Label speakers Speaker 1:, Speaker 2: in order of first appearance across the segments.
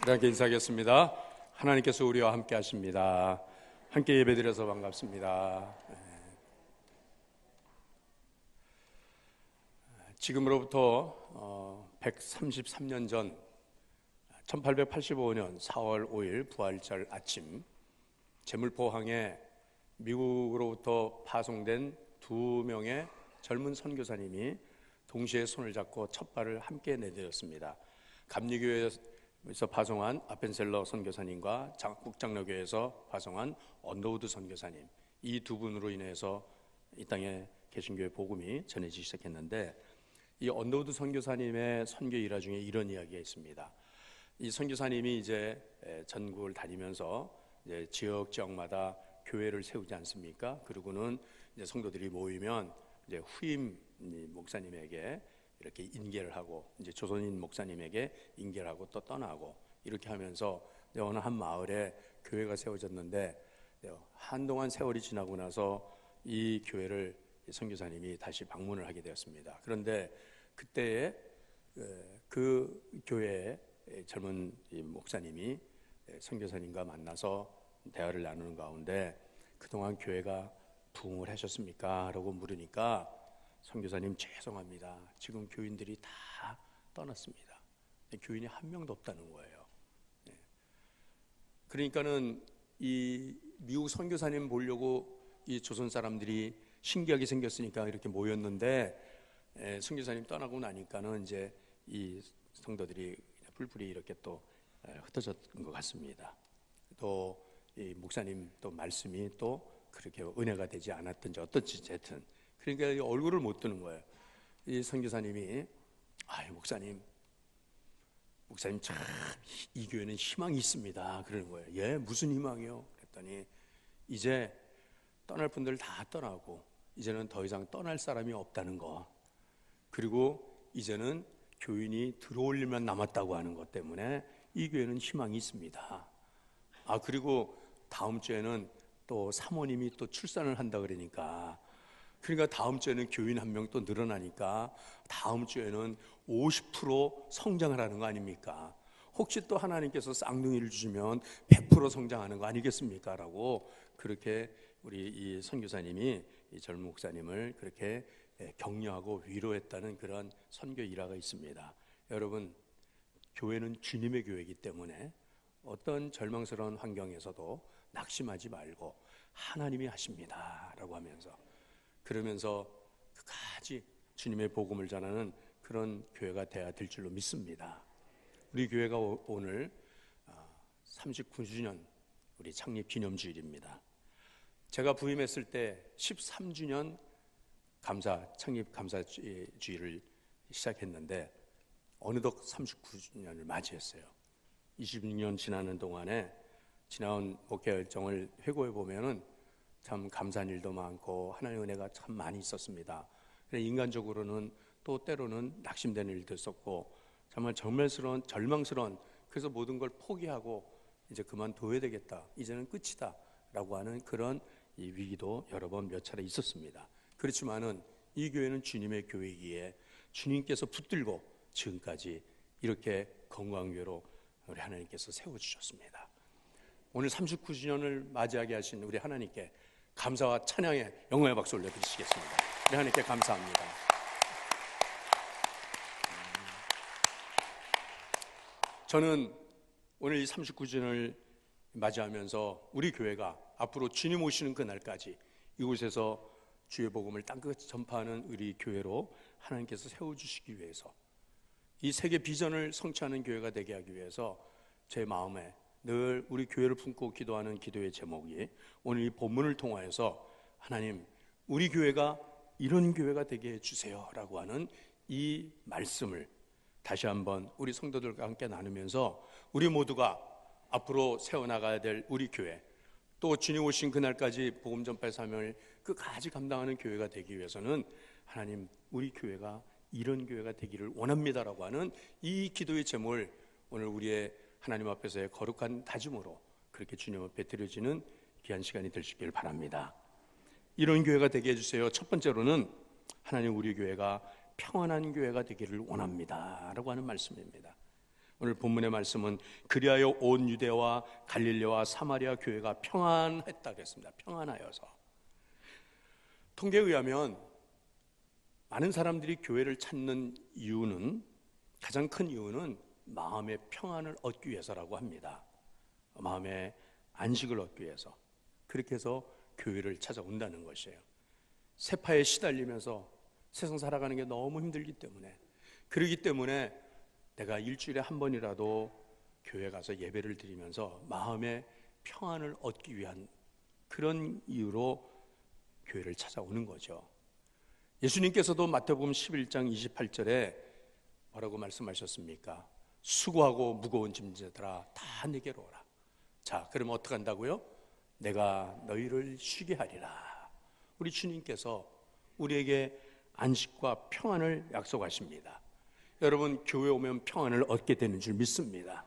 Speaker 1: 이렇게 인사하겠습니다. 하나님께서 우리와 함께 하십니다. 함께 예배드려서 반갑습니다. 지금으로부터 133년 전 1885년 4월 5일 부활절 아침, 제물포항에 미국으로부터 파송된 두 명의 젊은 선교사님이 동시에 손을 잡고 첫 발을 함께 내딛었습니다. 감리교회에서 파송한 아펜셀러 선교사님과 북장로교회에서 파송한 언더우드 선교사님, 이 두 분으로 인해서 이 땅에 개신교회 복음이 전해지기 시작했는데, 이 언더우드 선교사님의 선교 일화 중에 이런 이야기가 있습니다. 이 선교사님이 이제 전국을 다니면서 이제 지역마다 교회를 세우지 않습니까? 그리고는 이제 성도들이 모이면 이제 후임 목사님에게 이렇게 인계를 하고, 이제 조선인 목사님에게 인계를 하고 또 떠나고, 이렇게 하면서 어느 한 마을에 교회가 세워졌는데, 한동안 세월이 지나고 나서 이 교회를 선교사님이 다시 방문을 하게 되었습니다. 그런데 그때에 그 교회의 젊은 목사님이 선교사님과 만나서 대화를 나누는 가운데, 그동안 교회가 부흥을 하셨습니까? 라고 물으니까 선교사님, 죄송합니다, 지금 교인들이 다 떠났습니다. 교인이 한 명도 없다는 거예요. 그러니까는 이 미국 선교사님 보려고 이 조선 사람들이 신기하게 생겼으니까 이렇게 모였는데, 선교사님 떠나고 나니까는 이제 이 성도들이 풀풀이 이렇게 또 흩어졌던 것 같습니다. 또 이 목사님 또 말씀이 또 그렇게 은혜가 되지 않았든지 어떤지 하여튼, 그러니까 얼굴을 못 드는 거예요. 이 선교사님이, 목사님 참 이 교회는 희망이 있습니다, 그러는 거예요. 예, 무슨 희망이요? 그랬더니 이제 떠날 분들 다 떠나고 이제는 더 이상 떠날 사람이 없다는 거, 그리고 이제는 교인이 들어올 일만 남았다고 하는 것 때문에 이 교회는 희망이 있습니다. 그리고 다음 주에는 또 사모님이 또 출산을 한다 그러니까 다음 주에는 교인 한 명 또 늘어나니까 다음 주에는 50% 성장을 하는 거 아닙니까? 혹시 또 하나님께서 쌍둥이를 주시면 100% 성장하는 거 아니겠습니까? 라고 그렇게 우리 이 선교사님이 이 젊은 목사님을 그렇게 격려하고 위로했다는 그런 선교 일화가 있습니다. 여러분, 교회는 주님의 교회이기 때문에 어떤 절망스러운 환경에서도 낙심하지 말고 하나님이 하십니다 라고 하면서, 그러면서 끝까지 주님의 복음을 전하는 그런 교회가 되어야 될 줄로 믿습니다. 우리 교회가 오늘 39주년 우리 창립 기념주일입니다. 제가 부임했을 때 13주년 창립 감사주일을 시작했는데 어느덧 39주년을 맞이했어요. 26년 지나는 동안에 지나온 목회 열정을 회고해 보면은 참 감사한 일도 많고 하나님의 은혜가 참 많이 있었습니다. 인간적으로는 또 때로는 낙심되는 일도 있었고, 정말 절망스러운, 그래서 모든 걸 포기하고 이제 그만둬야 되겠다, 이제는 끝이다 라고 하는 그런 이 위기도 여러 번 몇 차례 있었습니다. 그렇지만은 이 교회는 주님의 교회이기에 주님께서 붙들고 지금까지 이렇게 건강한 교회로 우리 하나님께서 세워주셨습니다. 오늘 39주년을 맞이하게 하신 우리 하나님께 감사와 찬양의 영광의 박수 올려드리시겠습니다. 우리 하나님께 감사합니다. 저는 오늘 이 39주년을 맞이하면서 우리 교회가 앞으로 주님 오시는 그날까지 이곳에서 주의 복음을 땅끝까지 전파하는 우리 교회로 하나님께서 세워주시기 위해서, 이 세계 비전을 성취하는 교회가 되게 하기 위해서 제 마음에 늘 우리 교회를 품고 기도하는 기도의 제목이, 오늘 이 본문을 통하여서 하나님, 우리 교회가 이런 교회가 되게 해주세요 라고 하는 이 말씀을 다시 한번 우리 성도들과 함께 나누면서 우리 모두가 앞으로 세워나가야 될 우리 교회, 또 주님 오신 그날까지 복음 전파의 사명을 끝까지 감당하는 교회가 되기 위해서는 하나님, 우리 교회가 이런 교회가 되기를 원합니다라고 하는 이 기도의 제목을 오늘 우리의 하나님 앞에서의 거룩한 다짐으로 그렇게 주님 앞에 드려지는 귀한 시간이 되시길 바랍니다. 이런 교회가 되게 해주세요. 첫 번째로는 하나님, 우리 교회가 평안한 교회가 되기를 원합니다 라고 하는 말씀입니다. 오늘 본문의 말씀은 그리하여 온 유대와 갈릴리와 사마리아 교회가 평안했다 그랬습니다. 평안하여서. 통계에 의하면 많은 사람들이 교회를 찾는 이유는, 가장 큰 이유는 마음의 평안을 얻기 위해서라고 합니다. 마음의 안식을 얻기 위해서. 그렇게 해서 교회를 찾아온다는 것이에요. 세파에 시달리면서 세상 살아가는 게 너무 힘들기 때문에, 그러기 때문에 내가 일주일에 한 번이라도 교회 가서 예배를 드리면서 마음의 평안을 얻기 위한 그런 이유로 교회를 찾아오는 거죠. 예수님께서도 마태복음 11장 28절에 뭐라고 말씀하셨습니까? 수고하고 무거운 짐자들아 다 내게로 오라. 자, 그러면 어떻게 한다고요? 내가 너희를 쉬게 하리라. 우리 주님께서 우리에게 안식과 평안을 약속하십니다. 여러분, 교회 오면 평안을 얻게 되는 줄 믿습니다.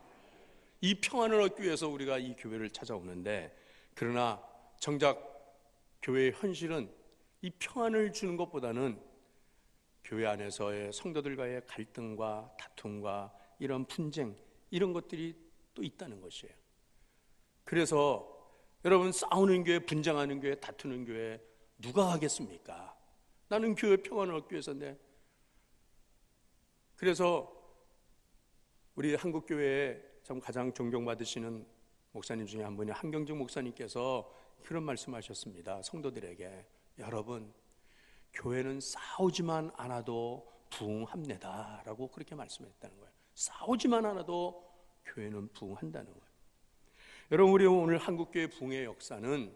Speaker 1: 이 평안을 얻기 위해서 우리가 이 교회를 찾아오는데, 그러나 정작 교회의 현실은 이 평안을 주는 것보다는 교회 안에서의 성도들과의 갈등과 다툼과 이런 분쟁, 이런 것들이 또 있다는 것이에요. 그래서 여러분, 싸우는 교회, 분쟁하는 교회, 다투는 교회 누가 하겠습니까? 나는 교회 평안을 얻기 위해서인데. 그래서 우리 한국교회에 참 가장 존경받으시는 목사님 중에 한 분이 한경직 목사님께서 그런 말씀하셨습니다. 성도들에게, 여러분, 교회는 싸우지만 않아도 부흥합니다 라고 그렇게 말씀했다는 거예요. 싸우지만 않아도 교회는 부흥한다는 거예요. 여러분, 우리 오늘 한국교회 부흥의 역사는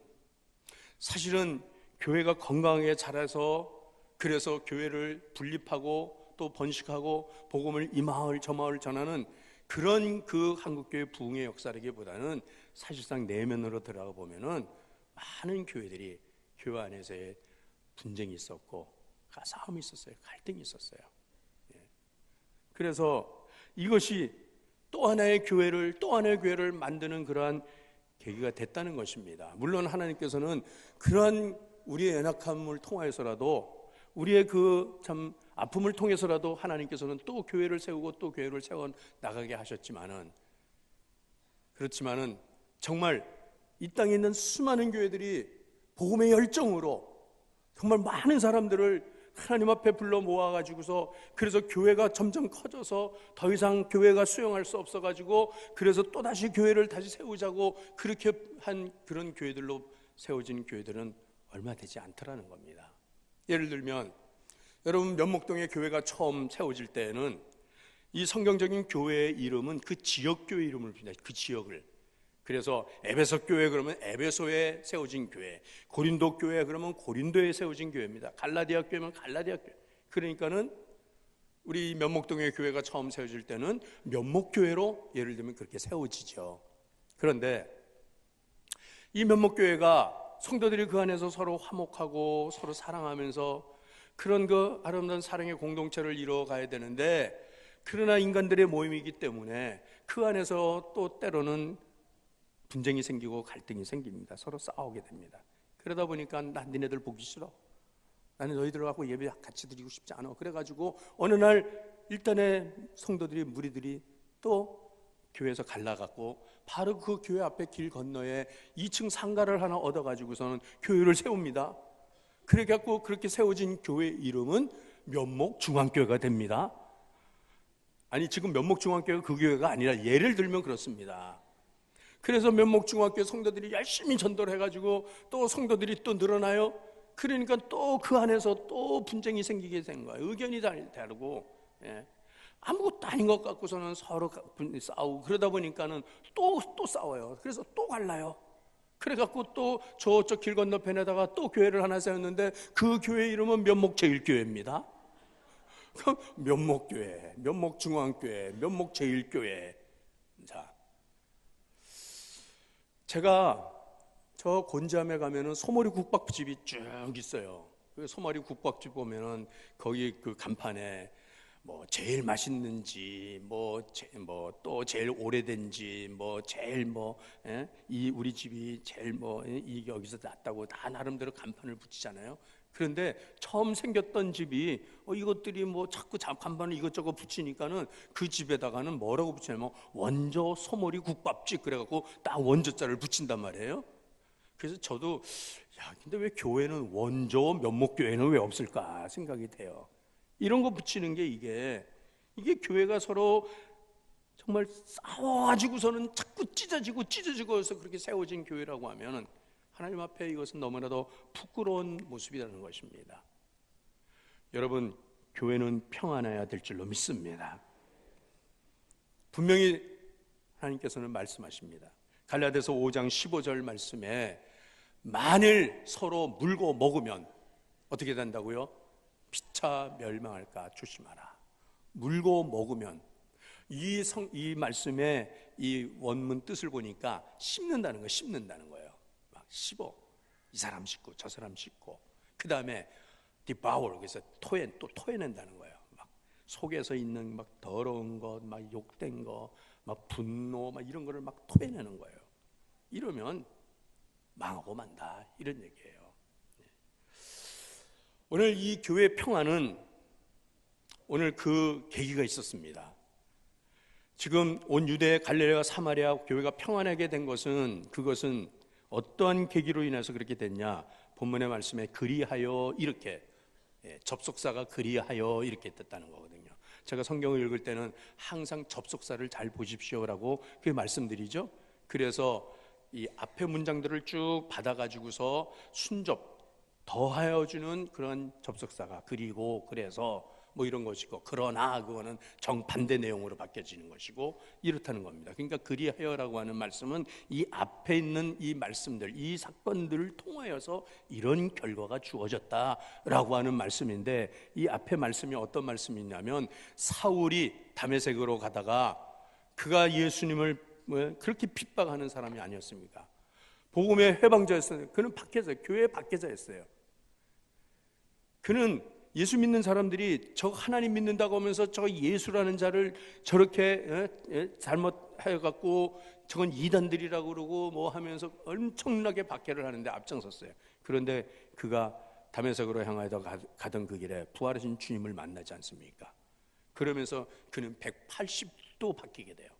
Speaker 1: 사실은 교회가 건강하게 자라서, 그래서 교회를 분립하고 또 번식하고 복음을 이 마을 저 마을 전하는 그런 그 한국교회 부흥의 역사라기보다는 사실상 내면으로 들어가 보면은 많은 교회들이 교회 안에서의 분쟁이 있었고 싸움이 있었어요. 갈등이 있었어요. 그래서 이것이 또 하나의 교회를 만드는 그러한 계기가 됐다는 것입니다. 물론 하나님께서는 그러한 우리의 연약함을 통하여서라도, 우리의 그 참 아픔을 통해서라도 하나님께서는 또 교회를 세우고 또 교회를 세워 나가게 하셨지만은, 그렇지만은 정말 이 땅에 있는 수많은 교회들이 복음의 열정으로 정말 많은 사람들을 하나님 앞에 불러 모아가지고서, 그래서 교회가 점점 커져서 더 이상 교회가 수용할 수 없어가지고, 그래서 또다시 교회를 다시 세우자고 그렇게 한 그런 교회들로 세워진 교회들은 얼마 되지 않더라는 겁니다. 예를 들면 여러분, 면목동에 교회가 처음 세워질 때에는 이 성경적인 교회의 이름은 그 지역 교회 이름을 봅니다. 그 지역을. 그래서 에베소 교회 그러면 에베소에 세워진 교회, 고린도 교회 그러면 고린도에 세워진 교회입니다. 갈라디아 교회면 갈라디아 교회. 그러니까는 우리 면목동의 교회가 처음 세워질 때는 면목교회로 예를 들면 그렇게 세워지죠. 그런데 이 면목교회가 성도들이 그 안에서 서로 화목하고 서로 사랑하면서 그런 그 아름다운 사랑의 공동체를 이루어가야 되는데, 그러나 인간들의 모임이기 때문에 그 안에서 또 때로는 분쟁이 생기고 갈등이 생깁니다. 서로 싸우게 됩니다. 그러다 보니까 난 니네들 보기 싫어, 나는 너희들하고 예배 같이 드리고 싶지 않아. 그래가지고 어느 날 일단의 성도들이, 무리들이 또 교회에서 갈라갖고 바로 그 교회 앞에 길 건너에 2층 상가를 하나 얻어가지고서는 교회를 세웁니다. 그래갖고 그렇게 세워진 교회 이름은 면목중앙교회가 됩니다. 아니, 지금 면목중앙교회가 그 교회가 아니라 예를 들면 그렇습니다. 그래서 면목중앙교회 성도들이 열심히 전도를 해가지고 또 성도들이 또 늘어나요. 그러니까 또 그 안에서 또 분쟁이 생기게 된 거예요. 의견이 다르고, 아무것도 아닌 것 같고서는 서로 싸우고, 그러다 보니까는 또 싸워요. 그래서 또 갈라요. 그래갖고 또 저쪽 길 건너편에다가 또 교회를 하나 세웠는데 그 교회 이름은 면목제일교회입니다. 그럼 면목교회, 면목중앙교회, 면목제일교회. 자, 제가 저 곤지암에 가면은 소머리 국밥집이 쭉 있어요. 그 소머리 국밥집 보면은 거기 그 간판에 뭐 제일 맛있는지, 또 제일 오래된지, 제일 이 우리 집이 제일 이 여기서 낫다고 다 나름대로 간판을 붙이잖아요. 그런데 처음 생겼던 집이 이것들이 뭐 자꾸 간판을 이것저것 붙이니까는 그 집에다가는 뭐라고 붙이냐면 원조 소머리 국밥집 그래갖고 딱 원조자를 붙인단 말이에요. 그래서 저도 근데 왜 교회는 원조 면목교회는 왜 없을까 생각이 돼요. 이런 거 붙이는 게 이게 교회가 서로 정말 싸워가지고서는 자꾸 찢어지고 해서 그렇게 세워진 교회라고 하면은 하나님 앞에 이것은 너무나도 부끄러운 모습이라는 것입니다. 여러분, 교회는 평안해야 될 줄로 믿습니다. 분명히 하나님께서는 말씀하십니다. 갈라디아서 5장 15절 말씀에 만일 서로 물고 먹으면 어떻게 된다고요? 피차 멸망할까 조심하라. 물고 먹으면 이 말씀의 이 원문 뜻을 보니까 씹는다는 거예요. 막 씹어. 이 사람 씹고 저 사람 씹고. 그 다음에 devour, 그래서 토해낸다는 거예요. 막 속에서 있는 막 더러운 것, 막 욕된 거, 막 분노, 막 이런 거를 막 토해내는 거예요. 이러면 망하고 만다, 이런 얘기예요. 오늘 이 교회 평화는 오늘 그 계기가 있었습니다. 지금 온 유대, 갈릴레아, 사마리아 교회가 평안하게 된 것은 그것은 어떠한 계기로 인해서 그렇게 됐냐? 본문의 말씀에 그리하여 이렇게 접속사가 그리하여 이렇게 뜻다는 거거든요. 제가 성경을 읽을 때는 항상 접속사를 잘 보십시오라고 그렇게 말씀드리죠. 그래서 이 앞에 문장들을 쭉 받아가지고서 순접 더하여 주는 그런 접속사가 그리고 그래서 뭐 이런 것이고 그러나 그거는 정반대 내용으로 바뀌어지는 것이고 이렇다는 겁니다. 그러니까 그리하여라고 하는 말씀은 이 앞에 있는 이 말씀들, 이 사건들을 통하여서 이런 결과가 주어졌다라고 하는 말씀인데 이 앞에 말씀이 어떤 말씀이냐면 사울이 다메섹으로 가다가 그가 예수님을 그렇게 핍박하는 사람이 아니었습니까? 복음의 회방자였어요. 그는 밖에서 교회 밖에서였어요. 그는 예수 믿는 사람들이 저 하나님 믿는다고 하면서 저 예수라는 자를 저렇게 잘못해갖고 저건 이단들이라고 그러고 뭐 하면서 엄청나게 박해를 하는데 앞장섰어요. 그런데 그가 다메섹으로 향하여 가던 그 길에 부활하신 주님을 만나지 않습니까? 그러면서 그는 180도 바뀌게 돼요.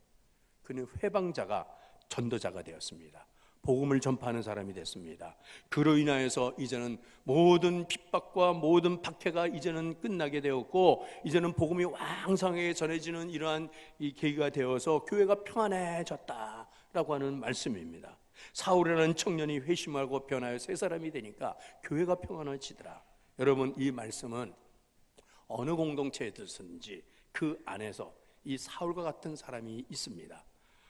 Speaker 1: 그는 회방자가 전도자가 되었습니다. 복음을 전파하는 사람이 됐습니다. 그로 인하여서 이제는 모든 핍박과 모든 박해가 이제는 끝나게 되었고 이제는 복음이 왕성하게 전해지는 이러한 이 계기가 되어서 교회가 평안해졌다라고 하는 말씀입니다. 사울이라는 청년이 회심하고 변하여 새 사람이 되니까 교회가 평안해지더라. 여러분, 이 말씀은 어느 공동체에 들든지 그 안에서 이 사울과 같은 사람이 있습니다.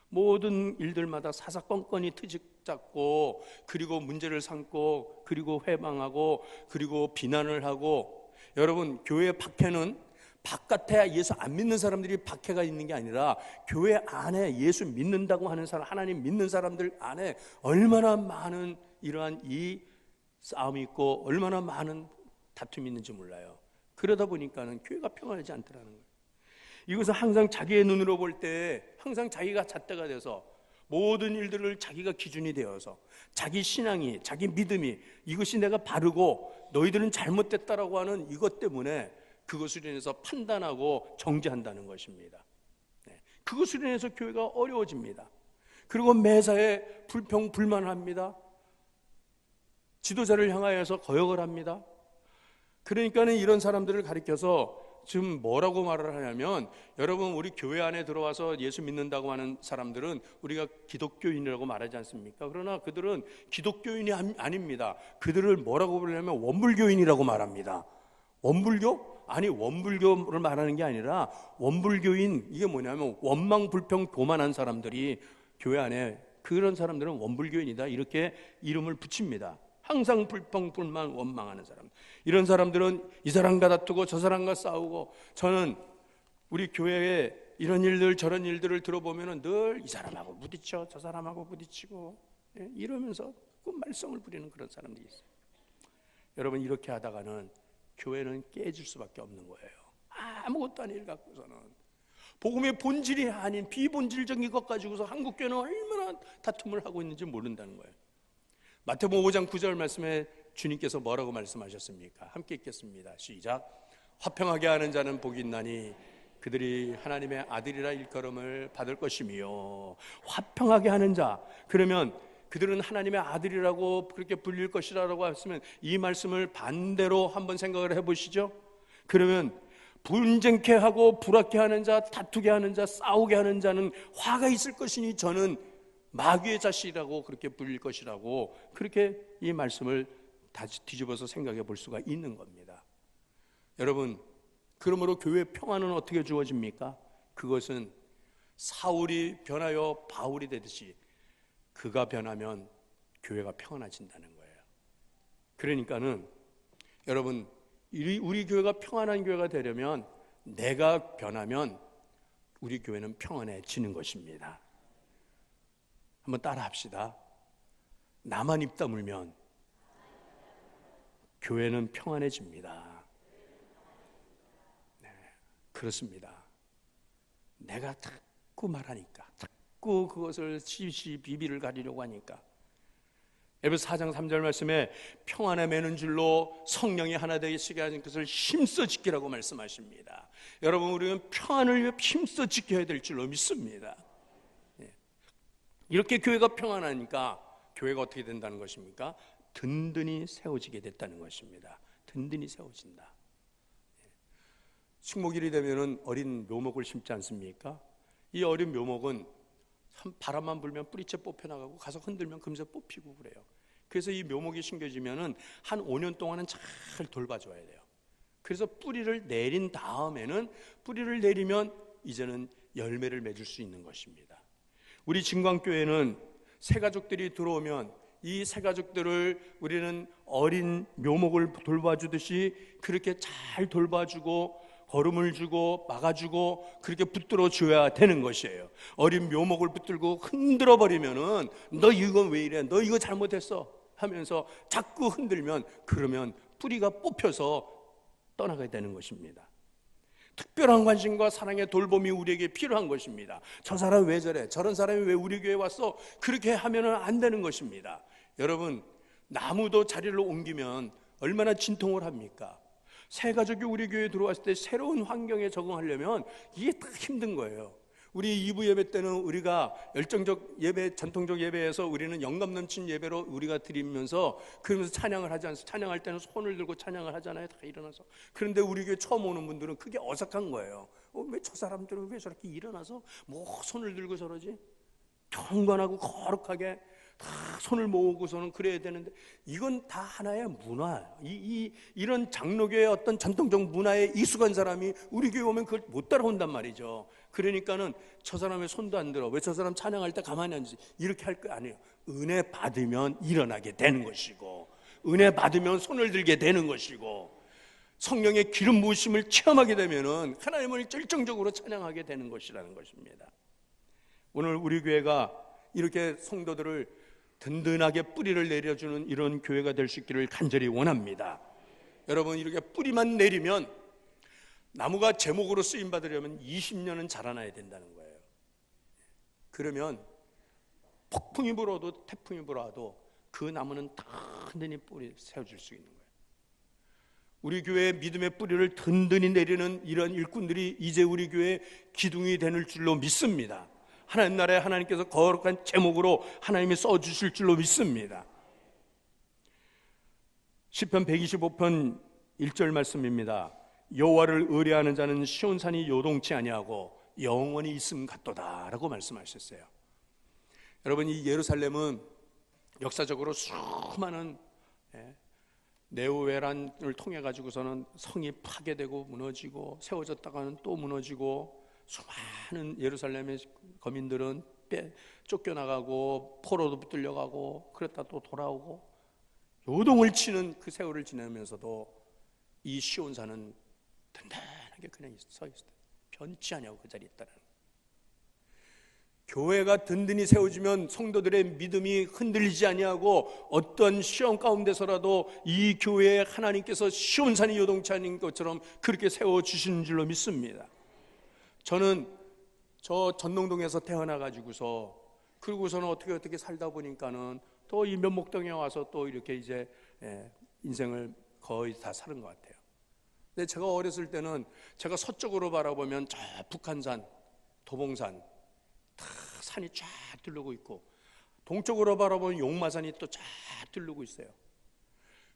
Speaker 1: 모든 일들마다 사사건건이 트집잡고 그리고 문제를 삼고 그리고 회방하고 그리고 비난을 하고 여러분 교회 박해는 바깥에 예수 안 믿는 사람들이 박해가 있는 게 아니라 교회 안에 예수 믿는다고 하는 사람 하나님 믿는 사람들 안에 얼마나 많은 이러한 이 싸움이 있고 얼마나 많은 다툼이 있는지 몰라요. 그러다 보니까는 교회가 평안하지 않더라는 거예요. 이것은 항상 자기의 눈으로 볼 때 항상 자기가 잣대가 돼서 모든 일들을 자기가 기준이 되어서 자기 신앙이 자기 믿음이 이것이 내가 바르고 너희들은 잘못됐다라고 하는 이것 때문에 그것으로 인해서 판단하고 정죄한다는 것입니다. 그것으로 인해서 교회가 어려워집니다. 그리고 매사에 불평불만합니다. 지도자를 향하여서 거역을 합니다. 그러니까는 이런 사람들을 가리켜서 지금 뭐라고 말을 하냐면 여러분 우리 교회 안에 들어와서 예수 믿는다고 하는 사람들은 우리가 기독교인이라고 말하지 않습니까? 그러나 그들은 기독교인이 아닙니다. 그들을 뭐라고 부르냐면 원불교인이라고 말합니다. 원불교? 아니 원불교를 말하는 게 아니라 원불교인 이게 뭐냐면 원망 불평 교만한 사람들이 교회 안에 그런 사람들은 원불교인이다 이렇게 이름을 붙입니다. 항상 불평불만 원망하는 사람 이런 사람들은 이 사람과 다투고 저 사람과 싸우고 저는 우리 교회에 이런 일들 저런 일들을 들어보면 늘 이 사람하고 부딪혀 저 사람하고 부딪히고 이러면서 그 말썽을 부리는 그런 사람들이 있어요. 여러분 이렇게 하다가는 교회는 깨질 수밖에 없는 거예요. 아무것도 아닌 일 갖고서는 복음의 본질이 아닌 비본질적인 것 가지고서 한국교회는 얼마나 다툼을 하고 있는지 모른다는 거예요. 마태복음 5장 9절 말씀에 주님께서 뭐라고 말씀하셨습니까? 함께 읽겠습니다. 시작. 화평하게 하는 자는 복이 있나니 그들이 하나님의 아들이라 일컬음을 받을 것이며. 화평하게 하는 자, 그러면 그들은 하나님의 아들이라고 그렇게 불릴 것이라고 했으면 이 말씀을 반대로 한번 생각을 해보시죠. 그러면 분쟁케 하고 불화케 하는 자, 다투게 하는 자, 싸우게 하는 자는 화가 있을 것이니 저는 마귀의 자식이라고 그렇게 불릴 것이라고, 그렇게 이 말씀을 다시 뒤집어서 생각해 볼 수가 있는 겁니다. 여러분, 그러므로 교회 평안은 어떻게 주어집니까? 그것은 사울이 변하여 바울이 되듯이 그가 변하면 교회가 평안해진다는 거예요. 그러니까는 여러분, 우리 교회가 평안한 교회가 되려면 내가 변하면 우리 교회는 평안해지는 것입니다. 한번 따라 합시다. 나만 입 다물면 교회는 평안해집니다. 네, 그렇습니다. 내가 자꾸 말하니까, 자꾸 그것을 비비를 가리려고 하니까. 에베소 4장 3절 말씀에 평안에 매는 줄로 성령이 하나 되시게 하는 것을 힘써 지키라고 말씀하십니다. 여러분, 우리는 평안을 힘써 지켜야 될 줄로 믿습니다. 이렇게 교회가 평안하니까 교회가 어떻게 된다는 것입니까? 든든히 세워지게 됐다는 것입니다. 든든히 세워진다. 식목일이 되면은 어린 묘목을 심지 않습니까? 이 어린 묘목은 바람만 불면 뿌리채 뽑혀나가고 가서 흔들면 금세 뽑히고 그래요. 그래서 이 묘목이 심겨지면은 한 5년 동안은 잘 돌봐줘야 돼요. 그래서 뿌리를 내린 다음에는, 뿌리를 내리면 이제는 열매를 맺을 수 있는 것입니다. 우리 진광교회는 새가족들이 들어오면 이 새가족들을 우리는 어린 묘목을 돌봐주듯이 그렇게 잘 돌봐주고 거름을 주고 막아주고 그렇게 붙들어 줘야 되는 것이에요. 어린 묘목을 붙들고 흔들어 버리면은 너 이거 왜 이래? 너 이거 잘못했어 하면서 자꾸 흔들면, 그러면 뿌리가 뽑혀서 떠나게 되는 것입니다. 특별한 관심과 사랑의 돌봄이 우리에게 필요한 것입니다. 저 사람 왜 저래? 저런 사람이 왜 우리 교회에 왔어? 그렇게 하면은 안 되는 것입니다. 여러분, 나무도 자리를 옮기면 얼마나 진통을 합니까? 새 가족이 우리 교회에 들어왔을 때 새로운 환경에 적응하려면 이게 다 힘든 거예요. 우리 2부 예배 때는 우리가 열정적 예배, 전통적 예배에서 우리는 영감 넘친 예배로 우리가 드리면서 그러면서 찬양을 하지 않습니까? 찬양할 때는 손을 들고 찬양을 하잖아요. 다 일어나서. 그런데 우리 교회 처음 오는 분들은 그게 어색한 거예요. 왜 저 사람들은 왜 저렇게 일어나서 뭐 손을 들고 저러지? 경건하고 거룩하게 다 손을 모으고서는 그래야 되는데, 이건 다 하나의 문화. 이런 장로교의 어떤 전통적 문화에 익숙한 사람이 우리 교회 오면 그걸 못 따라온단 말이죠. 그러니까는 저 사람의 손도 안 들어, 왜 저 사람 찬양할 때 가만히 앉지, 이렇게 할 거 아니에요. 은혜 받으면 일어나게 되는 것이고, 은혜 받으면 손을 들게 되는 것이고, 성령의 기름 부으심을 체험하게 되면은 하나님을 열정적으로 찬양하게 되는 것이라는 것입니다. 오늘 우리 교회가 이렇게 성도들을 든든하게 뿌리를 내려주는 이런 교회가 될 수 있기를 간절히 원합니다. 여러분, 이렇게 뿌리만 내리면, 나무가 제목으로 쓰임 받으려면 20년은 자라나야 된다는 거예요. 그러면 폭풍이 불어도 태풍이 불어도 그 나무는 든든히 뿌리 세워줄 수 있는 거예요. 우리 교회의 믿음의 뿌리를 든든히 내리는 이런 일꾼들이 이제 우리 교회의 기둥이 되는 줄로 믿습니다. 하나님 나라에 하나님께서 거룩한 제목으로 하나님이 써주실 줄로 믿습니다. 시편 125편 1절 말씀입니다. 여호와를 의뢰하는 자는 시온산이 요동치 아니하고 영원히 있음 같도다 라고 말씀하셨어요. 여러분, 이 예루살렘은 역사적으로 수많은 네오웨란을 통해 가지고서는 성이 파괴되고 무너지고, 세워졌다가는 또 무너지고, 수많은 예루살렘의 거민들은 쫓겨나가고 포로도 붙들려가고 그랬다 또 돌아오고 요동을 치는 그 세월을 지내면서도 이 시온산은 든든하게 그냥 서 있어요. 변치 아니하고 그 자리에 있다는. 교회가 든든히 세워지면 성도들의 믿음이 흔들리지 아니하고 어떤 시험 가운데서라도 이 교회에 하나님께서 시온산이 요동치 않은 것처럼 그렇게 세워주시는 줄로 믿습니다. 저는 저 전농동에서 태어나가지고서 그러고서는 어떻게 살다 보니까는 또 이 면목동에 와서 또 이렇게 이제 인생을 거의 다 사는 것 같아요. 근데 제가 어렸을 때는 제가 서쪽으로 바라보면 저 북한산, 도봉산 다 산이 쫙 들르고 있고, 동쪽으로 바라보면 용마산이 또 쫙 들르고 있어요.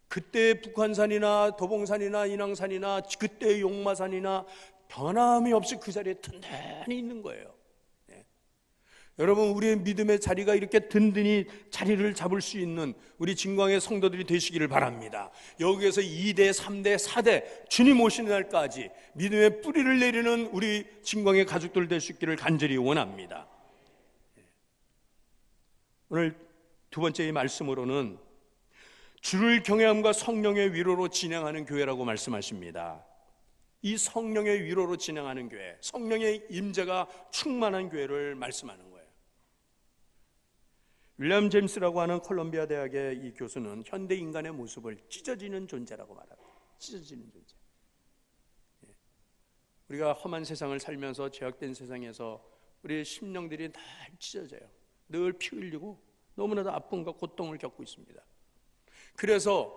Speaker 1: 그때 북한산이나 도봉산이나 인왕산이나 그때 용마산이나 변함이 없이 그 자리에 든든히 있는 거예요. 여러분, 우리의 믿음의 자리가 이렇게 든든히 자리를 잡을 수 있는 우리 진광의 성도들이 되시기를 바랍니다. 여기에서 2대, 3대, 4대 주님 오시는 날까지 믿음의 뿌리를 내리는 우리 진광의 가족들 될 수 있기를 간절히 원합니다. 오늘 두 번째 말씀으로는 주를 경외함과 성령의 위로로 진행하는 교회라고 말씀하십니다. 이 성령의 위로로 진행하는 교회, 성령의 임재가 충만한 교회를 말씀하는 거예요. 윌리엄 제임스라고 하는 콜롬비아 대학의 이 교수는 현대 인간의 모습을 찢어지는 존재라고 말합니다. 찢어지는 존재. 우리가 험한 세상을 살면서 죄악된 세상에서 우리의 심령들이 늘 찢어져요. 늘 피 흘리고 너무나도 아픔과 고통을 겪고 있습니다. 그래서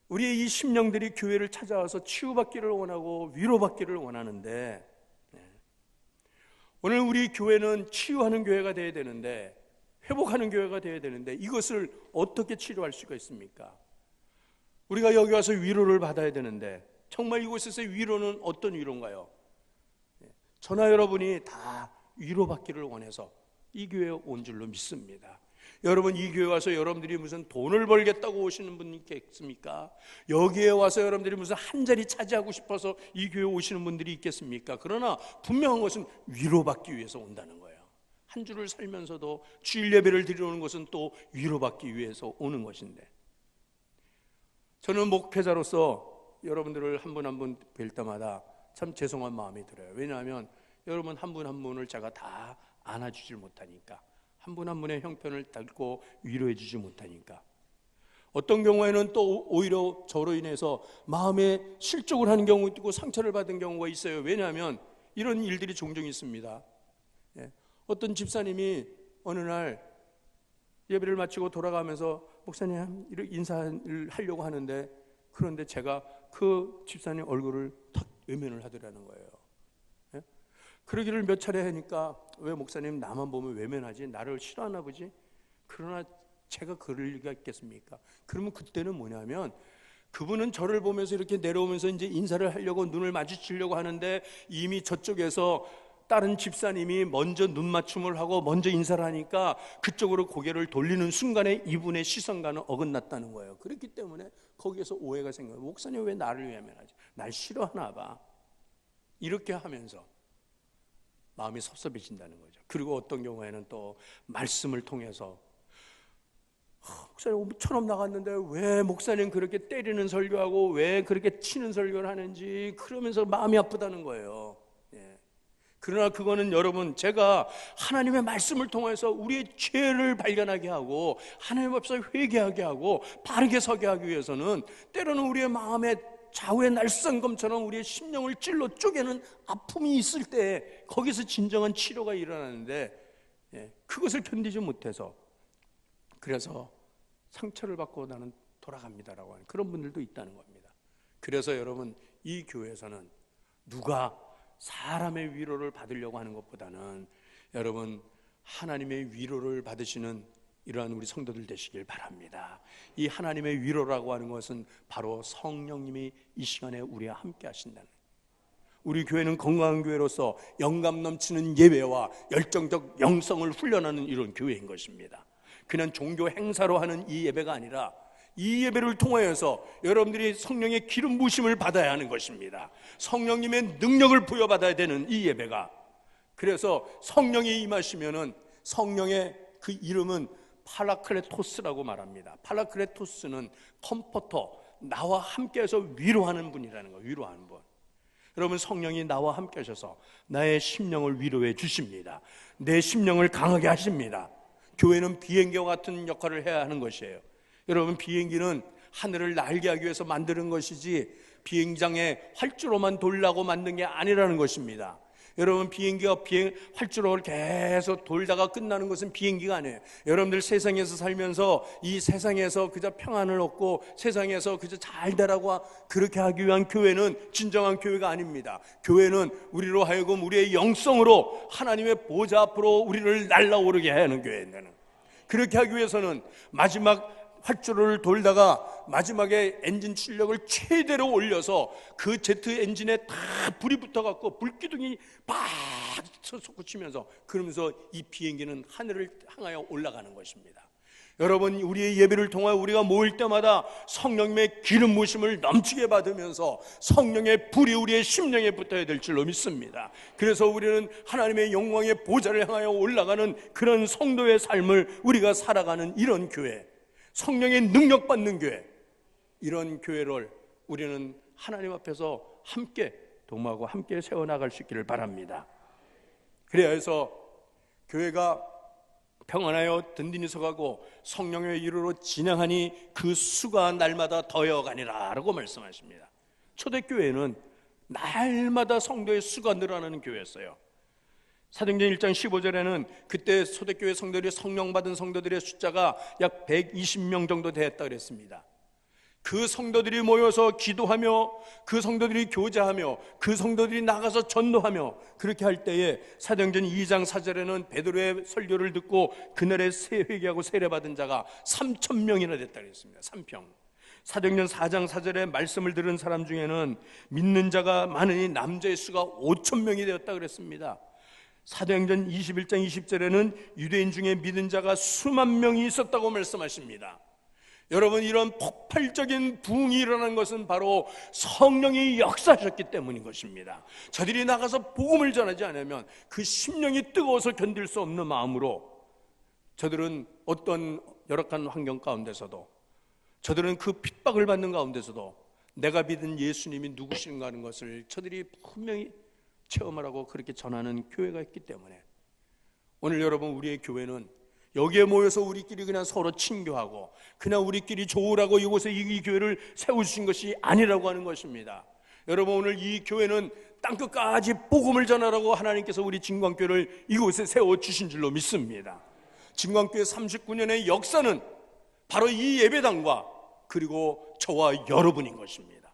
Speaker 1: 우리의 이 심령들이 교회를 찾아와서 치유받기를 원하고 위로받기를 원하는데, 오늘 우리 교회는 치유하는 교회가 되어야 되는데, 회복하는 교회가 되어야 되는데, 이것을 어떻게 치료할 수가 있습니까? 우리가 여기 와서 위로를 받아야 되는데, 정말 이곳에서의 위로는 어떤 위로인가요? 저나 여러분이 다 위로받기를 원해서 이 교회에 온 줄로 믿습니다. 여러분, 이 교회 와서 여러분들이 무슨 돈을 벌겠다고 오시는 분이 있겠습니까? 여기에 와서 여러분들이 무슨 한 자리 차지하고 싶어서 이 교회에 오시는 분들이 있겠습니까? 그러나 분명한 것은 위로받기 위해서 온다는 거예요. 한 주를 살면서도 주일 예배를 드리는 것은 또 위로받기 위해서 오는 것인데, 저는 목회자로서 여러분들을 한 분 한 분 뵐 때마다 참 죄송한 마음이 들어요. 왜냐하면 여러분 한 분 한 분을 제가 다 안아주질 못하니까, 한 분 한 분의 형편을 닦고 위로해 주지 못하니까, 어떤 경우에는 또 오히려 저로 인해서 마음에 실족을 하는 경우도 있고 상처를 받은 경우가 있어요. 왜냐하면 이런 일들이 종종 있습니다. 어떤 집사님이 어느 날 예배를 마치고 돌아가면서 목사님 이렇게 인사를 하려고 하는데, 그런데 제가 그 집사님 얼굴을 탁 외면을 하더라는 거예요. 그러기를 몇 차례 하니까, 왜 목사님 나만 보면 외면하지? 나를 싫어하나 보지? 그러나 제가 그럴 리가 있겠습니까? 그러면 그때는 뭐냐면, 그분은 저를 보면서 이렇게 내려오면서 이제 인사를 하려고 눈을 마주치려고 하는데, 이미 저쪽에서 다른 집사님이 먼저 눈 맞춤을 하고 먼저 인사를 하니까 그쪽으로 고개를 돌리는 순간에 이분의 시선과는 어긋났다는 거예요. 그렇기 때문에 거기에서 오해가 생겨요. 목사님 왜 나를 외면하지? 날 싫어하나 봐. 이렇게 하면서 마음이 섭섭해진다는 거죠. 그리고 어떤 경우에는 또 말씀을 통해서 목사님 처럼 나갔는데 왜 목사님 그렇게 때리는 설교하고 왜 그렇게 치는 설교를 하는지, 그러면서 마음이 아프다는 거예요. 그러나 그거는 여러분, 제가 하나님의 말씀을 통해서 우리의 죄를 발견하게 하고 하나님 앞에서 회개하게 하고 바르게 서게 하기 위해서는 때로는 우리의 마음에 좌우의 날성검처럼 우리의 심령을 찔러 쪼개는 아픔이 있을 때 거기서 진정한 치료가 일어나는데, 그것을 견디지 못해서 그래서 상처를 받고 나는 돌아갑니다라고 하는 그런 분들도 있다는 겁니다. 그래서 여러분, 이 교회에서는 누가 사람의 위로를 받으려고 하는 것보다는 여러분 하나님의 위로를 받으시는 이러한 우리 성도들 되시길 바랍니다. 이 하나님의 위로라고 하는 것은 바로 성령님이 이 시간에 우리와 함께 하신다는, 우리 교회는 건강한 교회로서 영감 넘치는 예배와 열정적 영성을 훈련하는 이런 교회인 것입니다. 그냥 종교 행사로 하는 이 예배가 아니라 이 예배를 통하여서 여러분들이 성령의 기름 부으심을 받아야 하는 것입니다. 성령님의 능력을 부여받아야 되는 이 예배가, 그래서 성령이 임하시면은 성령의 그 이름은 파라클레토스라고 말합니다. 파라클레토스는 컴포터, 나와 함께해서 위로하는 분이라는 거예요. 위로하는 분. 여러분, 성령이 나와 함께 하셔서 나의 심령을 위로해 주십니다. 내 심령을 강하게 하십니다. 교회는 비행기와 같은 역할을 해야 하는 것이에요. 여러분, 비행기는 하늘을 날게 하기 위해서 만드는 것이지 비행장에 활주로만 돌라고 만든 게 아니라는 것입니다. 여러분, 비행기가 활주로를 계속 돌다가 끝나는 것은 비행기가 아니에요. 여러분들 세상에서 살면서 이 세상에서 그저 평안을 얻고 세상에서 그저 잘 되라고 그렇게 하기 위한 교회는 진정한 교회가 아닙니다. 교회는 우리로 하여금 우리의 영성으로 하나님의 보좌 앞으로 우리를 날아오르게 하는 교회입니다. 그렇게 하기 위해서는 마지막 활주로를 돌다가 마지막에 엔진 출력을 최대로 올려서 그 제트 엔진에 다 불이 붙어갖고 불기둥이 팍 솟구치면서, 그러면서 이 비행기는 하늘을 향하여 올라가는 것입니다. 여러분, 우리의 예배를 통하여 우리가 모일 때마다 성령님의 기름 부으심을 넘치게 받으면서 성령의 불이 우리의 심령에 붙어야 될 줄로 믿습니다. 그래서 우리는 하나님의 영광의 보좌를 향하여 올라가는 그런 성도의 삶을 우리가 살아가는 이런 교회, 성령의 능력 받는 교회, 이런 교회를 우리는 하나님 앞에서 함께 도모하고 함께 세워나갈 수 있기를 바랍니다. 그래야 해서 교회가 평안하여 든든히 서가고 성령의 이루로 진행하니 그 수가 날마다 더여가니라 라고 말씀하십니다. 초대교회는 날마다 성도의 수가 늘어나는 교회였어요. 사도행전 1장 15절에는 그때 초대교회 성도들이 성령 받은 성도들의 숫자가 약 120명 정도 되었다 그랬습니다. 그 성도들이 모여서 기도하며, 그 성도들이 교제하며, 그 성도들이 나가서 전도하며, 그렇게 할 때에 사도행전 2장 4절에는 베드로의 설교를 듣고 그날에 회개하고 세례받은 자가 3,000명이나 됐다 그랬습니다. 3평. 사도행전 4장 4절에 말씀을 들은 사람 중에는 믿는 자가 많으니 남자의 수가 5,000명이 되었다 그랬습니다. 사도행전 21장 20절에는 유대인 중에 믿은 자가 수만 명이 있었다고 말씀하십니다. 여러분, 이런 폭발적인 부흥이 일어난 것은 바로 성령이 역사하셨기 때문인 것입니다. 저들이 나가서 복음을 전하지 않으면 그 심령이 뜨거워서 견딜 수 없는 마음으로 저들은 어떤 열악한 환경 가운데서도, 저들은 그 핍박을 받는 가운데서도 내가 믿은 예수님이 누구신가 하는 것을 저들이 분명히 체험하라고 그렇게 전하는 교회가 있기 때문에 오늘 여러분, 우리의 교회는 여기에 모여서 우리끼리 그냥 서로 친교하고 그냥 우리끼리 좋으라고 이곳에 이 교회를 세우신 것이 아니라고 하는 것입니다. 여러분, 오늘 이 교회는 땅끝까지 복음을 전하라고 하나님께서 우리 진광교회를 이곳에 세워주신 줄로 믿습니다. 진광교회 39년의 역사는 바로 이 예배당과 그리고 저와 여러분인 것입니다.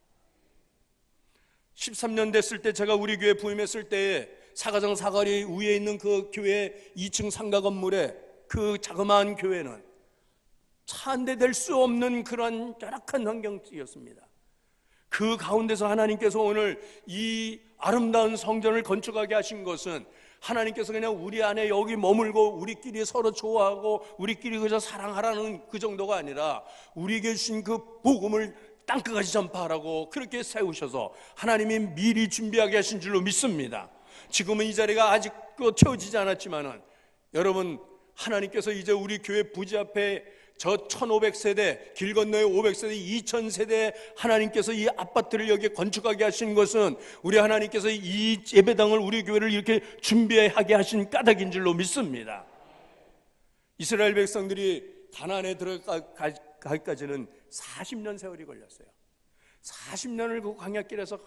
Speaker 1: 13년 됐을 때 제가 우리 교회 부임했을 때에 사가정 사거리 위에 있는 그 교회 2층 상가 건물에 그 자그마한 교회는 차 한 대 될 수 없는 그런 열악한 환경이었습니다. 그 가운데서 하나님께서 오늘 이 아름다운 성전을 건축하게 하신 것은 하나님께서 그냥 우리 안에 여기 머물고 우리끼리 서로 좋아하고 우리끼리 그저 사랑하라는 그 정도가 아니라 우리에게 주신 그 복음을 땅끝까지 전파하라고 그렇게 세우셔서 하나님이 미리 준비하게 하신 줄로 믿습니다. 지금은 이 자리가 아직 채워지지 않았지만은 여러분, 하나님께서 이제 우리 교회 부지 앞에 저 1,500세대, 길 건너에 500세대, 2,000세대 하나님께서 이 아파트를 여기에 건축하게 하신 것은 우리 하나님께서 이 예배당을, 우리 교회를 이렇게 준비하게 하신 까닭인 줄로 믿습니다. 이스라엘 백성들이 가나안에 들어가기까지는 40년 세월이 걸렸어요. 40년을 그 광야길에서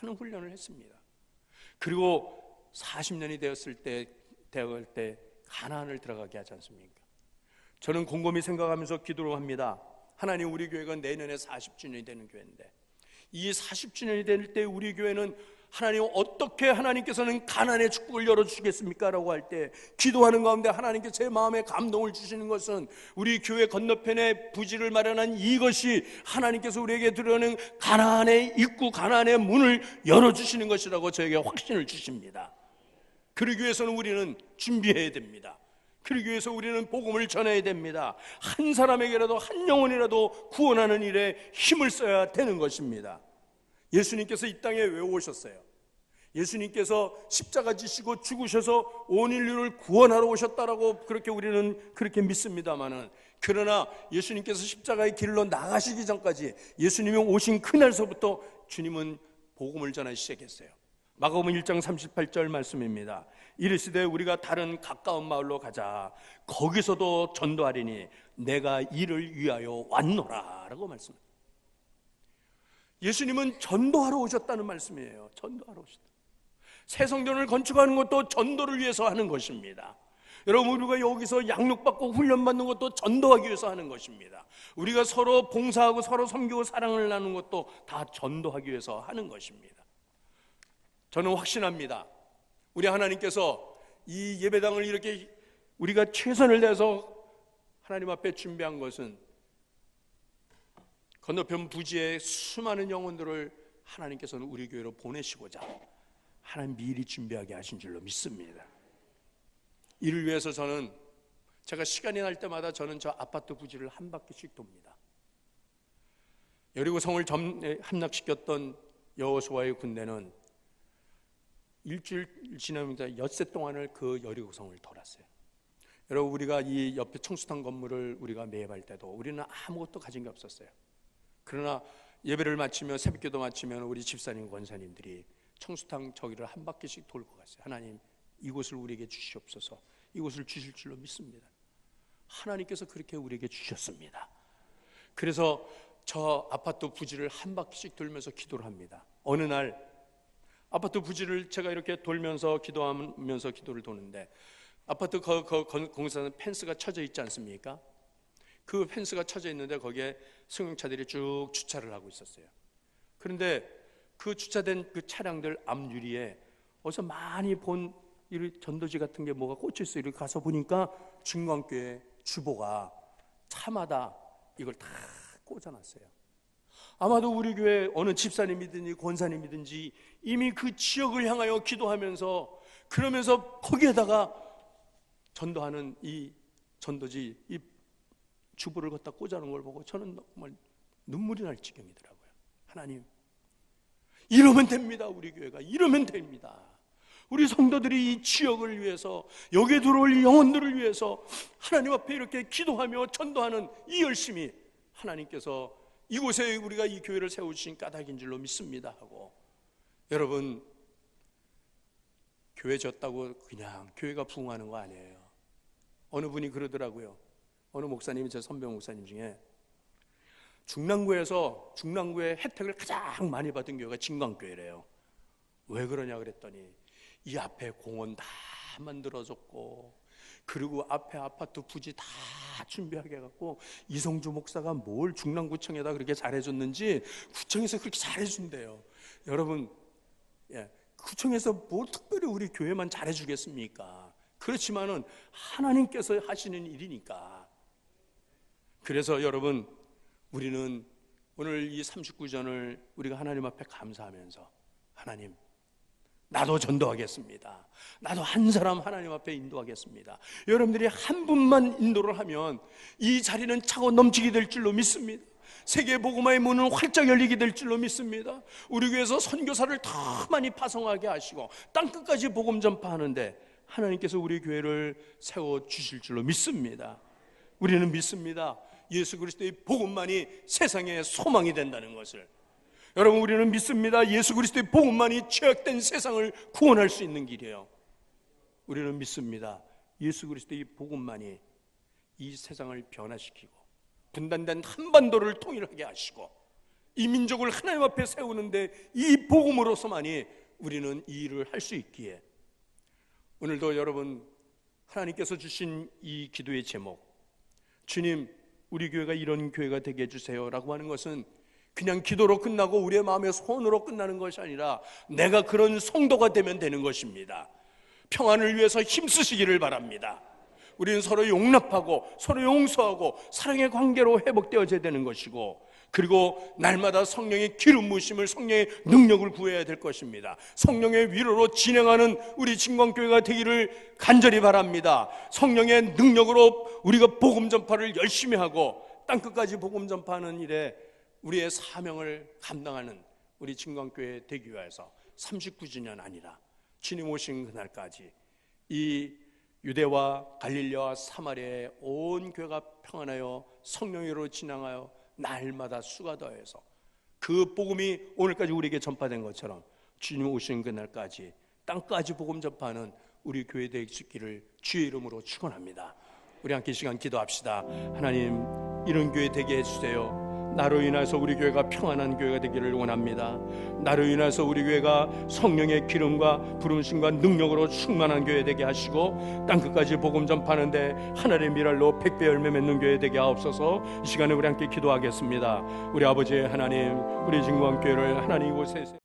Speaker 1: 많은 훈련을 했습니다. 그리고 40년이 되었을 때 가나안을 들어가게 하지 않습니까? 저는 곰곰이 생각하면서 기도를 합니다. 하나님, 우리 교회가 내년에 40주년이 되는 교회인데 이 40주년이 될 때 우리 교회는 하나님 어떻게 하나님께서는 가나안의 축복을 열어주시겠습니까? 라고 할 때 기도하는 가운데 하나님께서 제 마음에 감동을 주시는 것은 우리 교회 건너편에 부지를 마련한 이것이 하나님께서 우리에게 들어오는 가나안의 입구, 가나안의 문을 열어주시는 것이라고 저에게 확신을 주십니다. 그러기 위해서는 우리는 준비해야 됩니다. 그러기 위해서 우리는 복음을 전해야 됩니다. 한 사람에게라도, 한 영혼이라도 구원하는 일에 힘을 써야 되는 것입니다. 예수님께서 이 땅에 왜 오셨어요? 예수님께서 십자가 지시고 죽으셔서 온 인류를 구원하러 오셨다라고 그렇게 우리는 그렇게 믿습니다만은, 그러나 예수님께서 십자가의 길로 나가시기 전까지, 예수님이 오신 그날서부터 주님은 복음을 전하기 시작했어요. 마가복음 1장 38절 말씀입니다. 이르시되 우리가 다른 가까운 마을로 가자. 거기서도 전도하리니 내가 이를 위하여 왔노라 라고 말씀합니다. 예수님은 전도하러 오셨다는 말씀이에요. 전도하러 오셨다. 새 성전을 건축하는 것도 전도를 위해서 하는 것입니다. 여러분, 우리가 여기서 양육받고 훈련받는 것도 전도하기 위해서 하는 것입니다. 우리가 서로 봉사하고 서로 섬기고 사랑을 나누는 것도 다 전도하기 위해서 하는 것입니다. 저는 확신합니다. 우리 하나님께서 이 예배당을 이렇게 우리가 최선을 다해서 하나님 앞에 준비한 것은 건너편 부지의 수많은 영혼들을 하나님께서는 우리 교회로 보내시고자 하나님 미리 준비하게 하신 줄로 믿습니다. 이를 위해서 제가 시간이 날 때마다 저는 저 아파트 부지를 한 바퀴씩 돕니다. 여리고성을 함락시켰던 여호수아의 군대는 일주일 지나면서 엿새 동안을 그 여리고성을 돌았어요. 여러분, 우리가 이 옆에 청수탕 건물을 우리가 매입할 때도 우리는 아무것도 가진 게 없었어요. 그러나 예배를 마치면, 새벽기도 마치면 우리 집사님, 권사님들이 청수탕 저기를 한 바퀴씩 돌고 갔어요. 하나님, 이곳을 우리에게 주시옵소서. 이곳을 주실 줄로 믿습니다. 하나님께서 그렇게 우리에게 주셨습니다. 그래서 저 아파트 부지를 한 바퀴씩 돌면서 기도를 합니다. 어느 날 아파트 부지를 제가 이렇게 돌면서 기도하면서 기도를 도는데, 아파트 공사는 펜스가 쳐져 있지 않습니까? 그 펜스가 쳐져 있는데 거기에 승용차들이 쭉 주차를 하고 있었어요. 그런데 그 주차된 그 차량들 앞유리에 어디서 많이 본 이 전도지 같은 게 뭐가 꽂혀 있어요. 이렇게 가서 보니까 진광교회 주보가 차마다 이걸 다 꽂아놨어요. 아마도 우리 교회 어느 집사님이든지 권사님이든지 이미 그 지역을 향하여 기도하면서, 그러면서 거기에다가 전도하는 이 전도지, 이 주보를 갖다 꽂아놓은 걸 보고 저는 정말 눈물이 날 지경이더라고요. 하나님, 이러면 됩니다. 우리 교회가 이러면 됩니다. 우리 성도들이 이 지역을 위해서, 여기에 들어올 영혼들을 위해서 하나님 앞에 이렇게 기도하며 전도하는 이 열심이 하나님께서 이곳에 우리가 이 교회를 세우신 까닭인 줄로 믿습니다 하고, 여러분, 교회 졌다고 그냥 교회가 부흥하는 거 아니에요. 어느 분이 그러더라고요. 어느 목사님이, 제 선배 목사님 중에 중랑구의 혜택을 가장 많이 받은 교회가 진광교회래요. 왜 그러냐 그랬더니 이 앞에 공원 다 만들어졌고, 그리고 앞에 아파트 부지 다 준비하게 해갖고 이성주 목사가 뭘 중랑구청에다 그렇게 잘해줬는지 구청에서 그렇게 잘해준대요. 여러분, 구청에서 뭘 특별히 우리 교회만 잘해주겠습니까? 그렇지만은 하나님께서 하시는 일이니까. 그래서 여러분, 우리는 오늘 이 39전을 우리가 하나님 앞에 감사하면서, 하나님, 나도 전도하겠습니다. 나도 한 사람 하나님 앞에 인도하겠습니다. 여러분들이 한 분만 인도를 하면 이 자리는 차고 넘치게 될 줄로 믿습니다. 세계 복음화의 문은 활짝 열리게 될 줄로 믿습니다. 우리 교회에서 선교사를 더 많이 파송하게 하시고 땅끝까지 복음 전파하는데 하나님께서 우리 교회를 세워주실 줄로 믿습니다. 우리는 믿습니다. 예수 그리스도의 복음만이 세상의 소망이 된다는 것을. 여러분, 우리는 믿습니다. 예수 그리스도의 복음만이 죄악된 세상을 구원할 수 있는 길이에요. 우리는 믿습니다. 예수 그리스도의 복음만이 이 세상을 변화시키고 분단된 한반도를 통일하게 하시고 이 민족을 하나님 앞에 세우는데 이 복음으로서만이 우리는 이 일을 할 수 있기에, 오늘도 여러분, 하나님께서 주신 이 기도의 제목, 주님, 우리 교회가 이런 교회가 되게 해주세요 라고 하는 것은 그냥 기도로 끝나고 우리의 마음의 소원으로 끝나는 것이 아니라 내가 그런 성도가 되면 되는 것입니다. 평안을 위해서 힘쓰시기를 바랍니다. 우리는 서로 용납하고 서로 용서하고 사랑의 관계로 회복되어져야 되는 것이고, 그리고 날마다 성령의 기름 부으심을, 성령의 능력을 구해야 될 것입니다. 성령의 위로로 진행하는 우리 진광교회가 되기를 간절히 바랍니다. 성령의 능력으로 우리가 복음 전파를 열심히 하고 땅끝까지 복음 전파하는 일에 우리의 사명을 감당하는 우리 진광교회 되기 위해서 39주년 아니라 주님 오신 그날까지 이 유대와 갈릴리와 사마리아의 온 교회가 평안하여 성령으로 진행하여 날마다 수가 더해서 그 복음이 오늘까지 우리에게 전파된 것처럼 주님 오신 그날까지 땅까지 복음 전파하는 우리 교회 되기 있기를 주의 이름으로 축원합니다. 우리 함께 시간 기도합시다. 하나님, 이런 교회 되게 해주세요. 나로 인해서 우리 교회가 평안한 교회가 되기를 원합니다. 나로 인해서 우리 교회가 성령의 기름과 부르심과 능력으로 충만한 교회 되게 하시고 땅끝까지 복음 전파하는데 하늘의 미랄로 100배 열매 맺는 교회 되게 하옵소서. 이 시간에 우리 함께 기도하겠습니다. 우리 아버지 하나님, 우리 진광교회를 하나님 이곳에